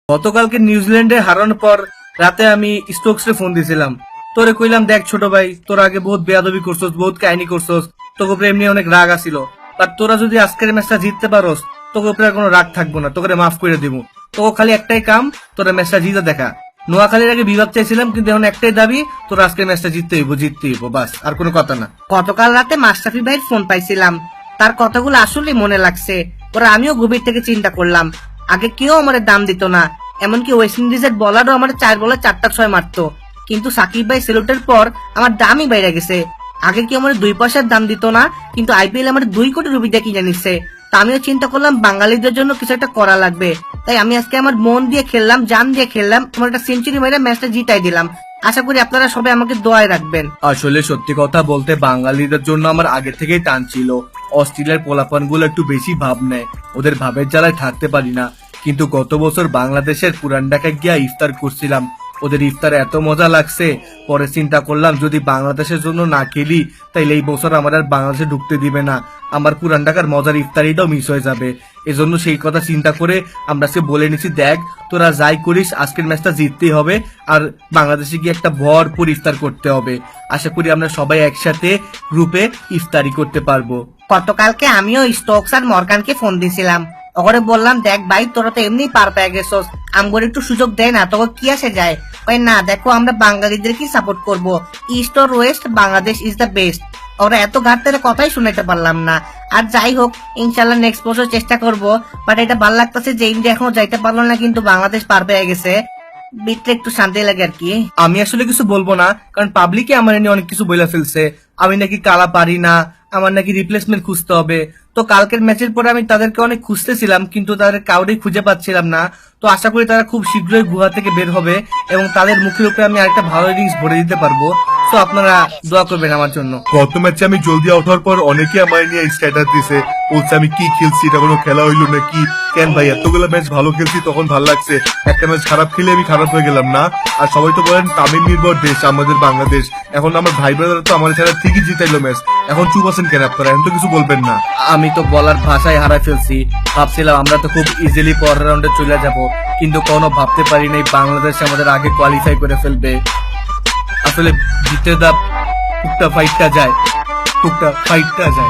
গতকালকে নিউজিল্যান্ডে হারানোর পর রাতে আমি স্টোকসে ফোন দিয়েছিলাম, তোরে কইলাম দেখ ছোট ভাই, তোরা আগে বহুত বেয়াদবি করছস, বহুত কাহিনী করছস, তোকে উপরে এমনি অনেক রাগ আসিল, আর তোরা যদি আজকের ম্যাচটা জিততে পারোস তোকে উপরে আর কোনো রাগ থাকবো না, তোকে মাফ করে দিব। তোকে খালি একটাই কাম, তোরা ম্যাচটা জিতে দেখা। নোয়াখালীর আগে বিভাগ চাইছিলাম, কিন্তু এখন একটাই দাবি, তোরা আজকের ম্যাচটা জিততে হইব, বাস, আর কোনো কথা না। গতকাল রাতে মাশরাফি ভাইয়ের ফোন পাইছিলাম, তার কথাগুলো আসলে মনে লাগছে। ওরা আমিও গভীর থেকে চিন্তা করলাম, আগে কেউ আমার দাম দিত না, এমনকি ওয়েস্ট ইন্ডিজের বলারও আমার 4 বলে 4টা 6 মারতো, কিন্তু সাকিব ভাই সেলুটের পর আমার দামই বাইরে গেছে। আগে কেউ আমার 2 পয়সার দাম দিত না, কিন্তু আইপিএল আমার 2 কোটি রুপি দিয়ে কিনে নিচ্ছে। তা আমিও চিন্তা করলাম বাঙালিদের জন্য কিছু একটা করা লাগবে, তাই আমি আজকে আমার মন দিয়ে খেললাম, জান দিয়ে খেললাম, আমার একটা সেঞ্চুরি মেরে ম্যাচটা জিতাই দিলাম। আশা করি আপনারা সবাই আমাকে দোয়ায় রাখবেন। আসলে সত্যি কথা বলতে বাঙালিদের জন্য আমার আগে থেকেই টান ছিল। অস্ট্রেলিয়ার পোলাপান গুলো একটু বেশি ভাব নেয়, ওদের ভাবের জ্বালায় থাকতে পারি না। কিন্তু গত বছর বাংলাদেশের পুরান ঢাকায় গিয়া ইফতার করছিলাম, ওদের ইফতারে এত মজা লাগছে, পরে চিন্তা করলাম যদি বাংলাদেশের জন্য না খেলি তাইলে এই বছর আমার আর বাংলাদেশে ঢুকতে দিবে না, আমার পুরান ঢাকার মজার ইফতারিটাও মিস হয়ে যাবে। এজন্য সেই কথা চিন্তা করে আমরা আজকে বলে নিছি, দেখ তোরা যাই করিস আজকের ম্যাচটা জিততেই হবে, আর বাংলাদেশে গিয়ে একটা ভরপুর ইফতার করতে হবে। আশা করি আমরা সবাই একসাথে গ্রুপে ইফতারি করতে পারবো। গতকালকে আমিও স্টোকস আর মর্গানকে ফোন দিয়েছিলাম, ওরে বললাম দেখ ভাই তোরা তো এমনি পার পেয়ে গেছস, আমগর একটু সুযোগ দেয় না, তোকে কি আসে যায়? ওই না, দেখো আমরা বাঙালিদেরকে সাপোর্ট করব, east or West Bangladesh is the best. ওরা এত ঘাটতে কথাই শুনাইতে পারলাম না। আর যাই হোক, ইনশাল্লাহ নেক্সট বছর চেষ্টা করব। বাট এটা ভালো লাগতেছে যে ইন্ডিয়া এখনো যাইতে পারলো না, কিন্তু বাংলাদেশ পার পেয়ে গেছে, বিটলে একটু শান্তি লাগে আর কি। আমি আসলে কিছু বলবো না, কারণ পাবলিকে আমার নিয়ে অনেক কিছু বলে ফেলছে, আমি নাকি কালা পারি না, আমার নাকি রিপ্লেসমেন্ট খুঁজতে হবে। তো কালকের ম্যাচের পরে আমি তাদেরকে অনেক খুঁজতেছিলাম, কিন্তু তাদের কাউরেই খুঁজে পাচ্ছিলাম না। তো আশা করি তারা খুব শীঘ্রই গুহা থেকে বের হবে এবং তাদের মুখের উপরে আমি আরেকটা ভালো ইনিংস ভরে দিতে পারবো। তো আপনারা দোয়া করবেন আমার জন্য। গত ম্যাচে আমি জলদি আউট হওয়ার পর অনেকে আমার নিয়ে স্ট্যাটাস দিছে, বলছে আমি কি খেলছি, এটা কোনো খেলা হইলো নাকি? কেন ভাই, এতগুলো ম্যাচ ভালো খেলছি তখন ভালো লাগছে, একটা ম্যাচ খারাপ খেলে আমি খারাপ হয়ে গেলাম না? আর সবাই তো বলেন তামিল নির্ভর দেশ আমাদের বাংলাদেশ, এখন আমার ভাই ব্রাদার তো আমার ছাড়া ঠিকই জিতাইলো ম্যাচ, এখন চুপ আছেন কেন আপনারা? এখন তো কিছু বলবেন না। আমি তো বলার ভাষায় হারাই ফেলছি, ভাবছিলাম আমরা তো খুব ইজিলি পরের রাউন্ডে চলে যাব, কিন্তু কোনো ভাবতে পারি নাই বাংলাদেশ আমাদের আগে কোয়ালিফাই করে ফেলবে। আসলে জিতে দা টুকটা ফাইটটা যায়।